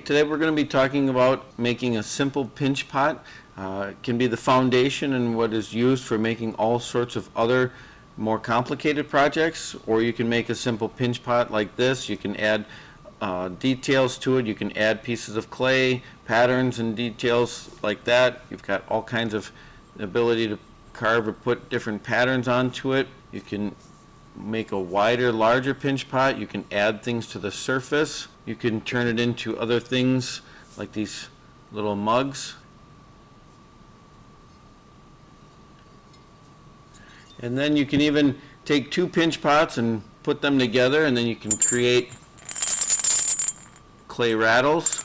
Today we're going to be talking about making a simple pinch pot. It can be the foundation and what is used for making all sorts of other more complicated projects, or you can make a simple pinch pot like this. You can add details to it. You can add pieces of clay, patterns and details like that. You've got all kinds of ability to carve or put different patterns onto it. You can make a wider, larger pinch pot. You can add things to the surface. You can turn it into other things like these little mugs. And then you can even take two pinch pots and put them together, and then you can create clay rattles.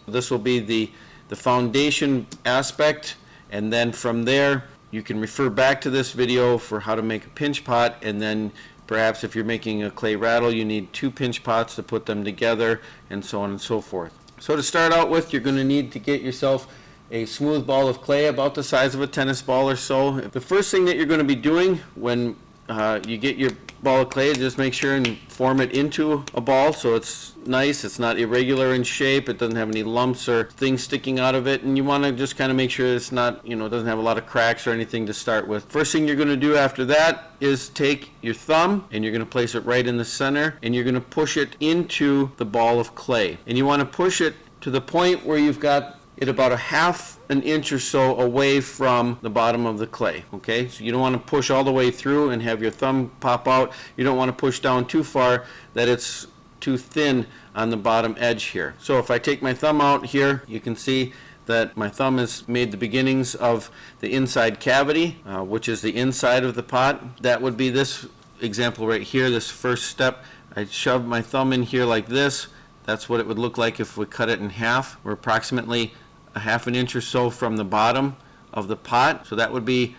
This will be the foundation aspect, and then from there you can refer back to this video for how to make a pinch pot, and then perhaps if you're making a clay rattle you need two pinch pots to put them together, and so on and so forth. So to start out with, you're going to need to get yourself a smooth ball of clay about the size of a tennis ball or so. The first thing that you're going to be doing when you get your ball of clay, just make sure and form it into a ball so it's nice, it's not irregular in shape, it doesn't have any lumps or things sticking out of it, and you want to just kind of make sure it's not, it doesn't have a lot of cracks or anything to start with. First thing you're going to do after that is take your thumb and you're going to place it right in the center, and you're going to push it into the ball of clay, and you want to push it to the point where you've got it about a half an inch or so away from the bottom of the clay. Okay, so you don't want to push all the way through and have your thumb pop out. You don't want to push down too far that it's too thin on the bottom edge here. So if I take my thumb out here, you can see that my thumb has made the beginnings of the inside cavity, which is the inside of the pot. That would be this example right here, this first step. I shove my thumb in here like this. That's what it would look like if we cut it in half. We're approximately a half an inch or so from the bottom of the pot. So that would be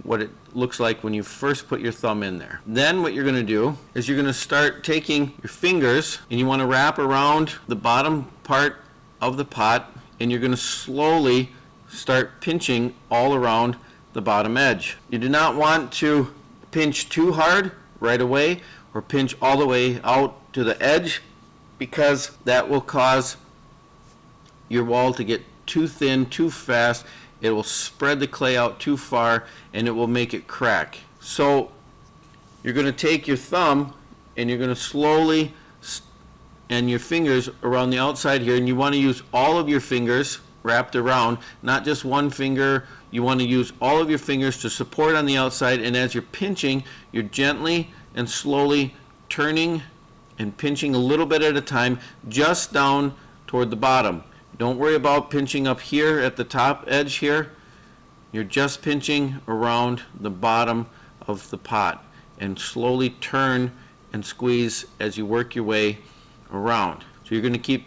what it looks like when you first put your thumb in there. Then what you're going to do is you're going to start taking your fingers and you want to wrap around the bottom part of the pot, and you're going to slowly start pinching all around the bottom edge. You do not want to pinch too hard right away or pinch all the way out to the edge, because that will cause your wall to get too thin too fast. It will spread the clay out too far and it will make it crack. So you're going to take your thumb and you're going to slowly and your fingers around the outside here, and you want to use all of your fingers wrapped around, not just one finger. You want to use all of your fingers to support on the outside, and as you're pinching, you're gently and slowly turning and pinching a little bit at a time, just down toward the bottom. Don't worry about pinching up here at the top edge here. You're just pinching around the bottom of the pot, and slowly turn and squeeze as you work your way around. So you're going to keep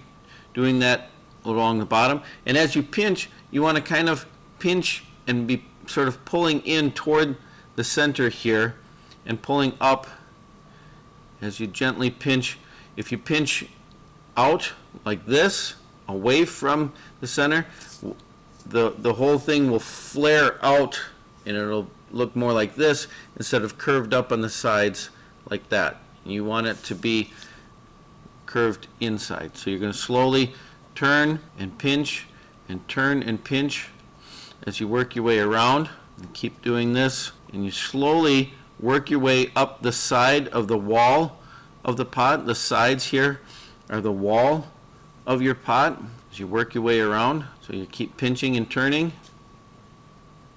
doing that along the bottom, and as you pinch, you want to kind of pinch and be sort of pulling in toward the center here and pulling up as you gently pinch. If you pinch out like this, away from the center, the whole thing will flare out and it'll look more like this instead of curved up on the sides like that. You want it to be curved inside. So you're going to slowly turn and pinch and turn and pinch as you work your way around, and keep doing this, and you slowly work your way up the side of the wall of the pot. The sides here are the wall of your pot as you work your way around. So you keep pinching and turning.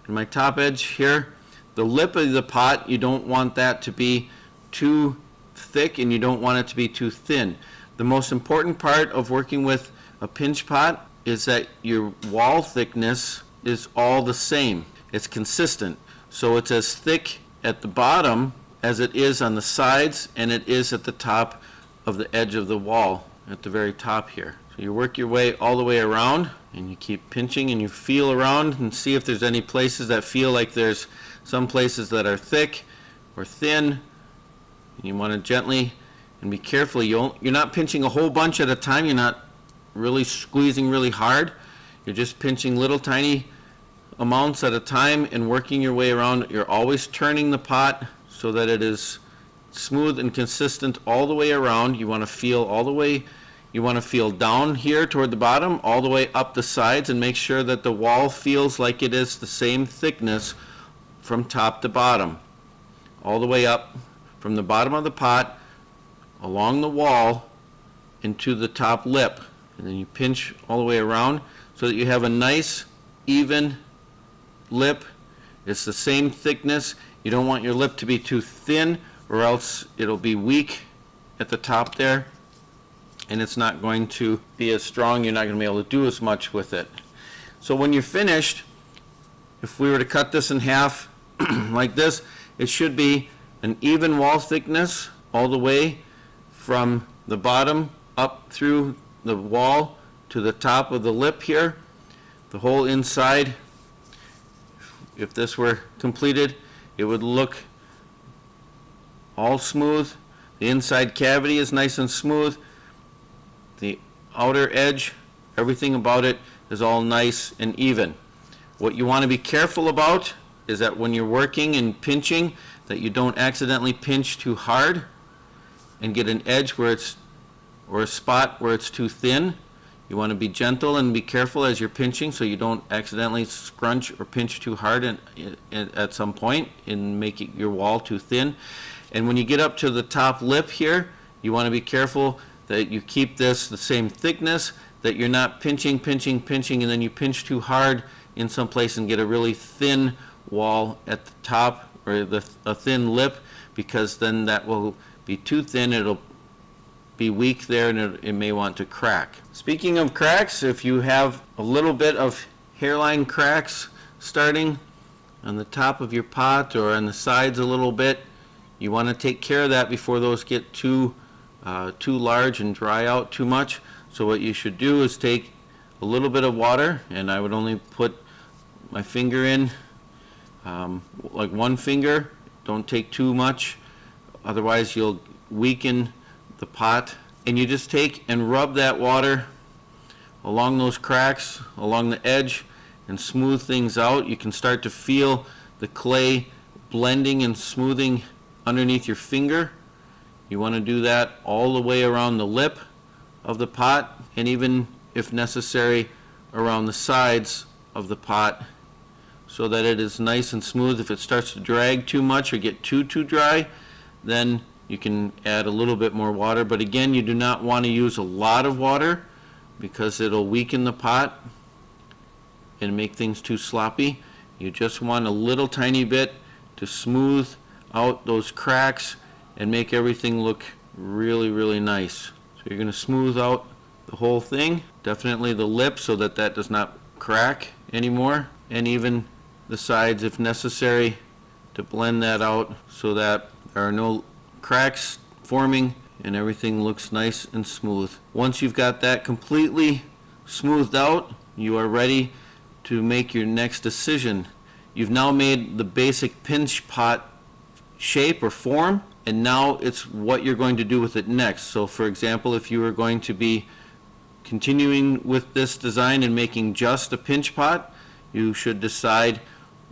And my top edge here, the lip of the pot, you don't want that to be too thick and you don't want it to be too thin. The most important part of working with a pinch pot is that your wall thickness is all the same. It's consistent. So it's as thick at the bottom as it is on the sides, and it is at the top of the edge of the wall at the very top here. So you work your way all the way around, and you keep pinching and you feel around and see if there's any places that feel like there's some places that are thick or thin. You want to gently and be careful. You're not pinching a whole bunch at a time. You're not really squeezing really hard. You're just pinching little tiny amounts at a time and working your way around. You're always turning the pot so that it is smooth and consistent all the way around. You want to feel all the way You want to feel down here toward the bottom, all the way up the sides, and make sure that the wall feels like it is the same thickness from top to bottom. All the way up from the bottom of the pot, along the wall, into the top lip. And then you pinch all the way around so that you have a nice, even lip. It's the same thickness. You don't want your lip to be too thin, or else it'll be weak at the top there, and it's not going to be as strong. You're not going to be able to do as much with it. So when you're finished, if we were to cut this in half like this, it should be an even wall thickness all the way from the bottom up through the wall to the top of the lip here. The whole inside, if this were completed, it would look all smooth. The inside cavity is nice and smooth. The outer edge, everything about it is all nice and even. What you want to be careful about is that when you're working and pinching, that you don't accidentally pinch too hard and get an edge where it's, or a spot where it's too thin. You want to be gentle and be careful as you're pinching so you don't accidentally scrunch or pinch too hard at some point and make your wall too thin. And when you get up to the top lip here, you want to be careful that you keep this the same thickness, that you're not pinching, and then you pinch too hard in some place and get a really thin wall at the top, or a thin lip, because then that will be too thin. It'll be weak there, and it may want to crack. Speaking of cracks, if you have a little bit of hairline cracks starting on the top of your pot or on the sides a little bit, you want to take care of that before those get too large and dry out too much. So what you should do is take a little bit of water, and I would only put my finger in, like one finger. Don't take too much, otherwise you'll weaken the pot. And you just take and rub that water along those cracks, along the edge, and smooth things out. You can start to feel the clay blending and smoothing underneath your finger. You want to do that all the way around the lip of the pot, and even if necessary around the sides of the pot, so that it is nice and smooth. If it starts to drag too much or get too dry, then you can add a little bit more water. But again, you do not want to use a lot of water because it'll weaken the pot and make things too sloppy. You just want a little tiny bit to smooth out those cracks and make everything look really nice. So you're going to smooth out the whole thing, definitely the lip, so that that does not crack anymore, and even the sides if necessary, to blend that out so that there are no cracks forming and everything looks nice and smooth. Once you've got that completely smoothed out, you are ready to make your next decision. You've now made the basic pinch pot shape or form, and now it's what you're going to do with it next. So for example, if you are going to be continuing with this design and making just a pinch pot, you should decide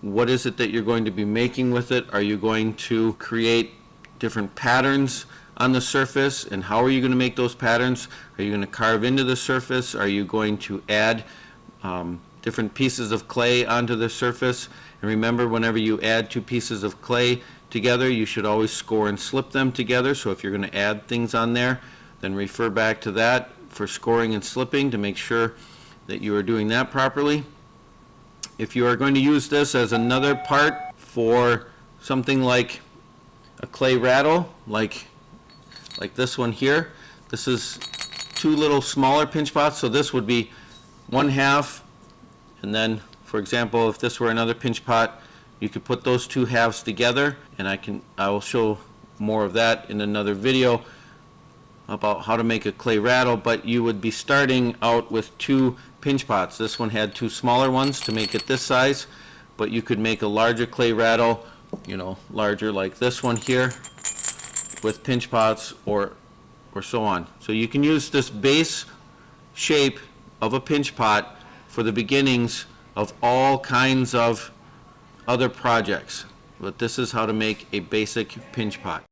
what is it that you're going to be making with it. Are you going to create different patterns on the surface, and how are you going to make those patterns? Are you going to carve into the surface? Are you going to add different pieces of clay onto the surface? And remember, whenever you add two pieces of clay together, you should always score and slip them together. So if you're going to add things on there, then refer back to that for scoring and slipping to make sure that you are doing that properly. If you are going to use this as another part for something like a clay rattle, like this one here, this is two little smaller pinch pots, so this would be 1/2, and then for example, if this were another pinch pot, you could put those two halves together, and I will show more of that in another video about how to make a clay rattle. But you would be starting out with two pinch pots. This one had two smaller ones to make it this size, but you could make a larger clay rattle, you know, larger like this one here, with pinch pots or so on. So you can use this base shape of a pinch pot for the beginnings of all kinds of other projects. But this is how to make a basic pinch pot.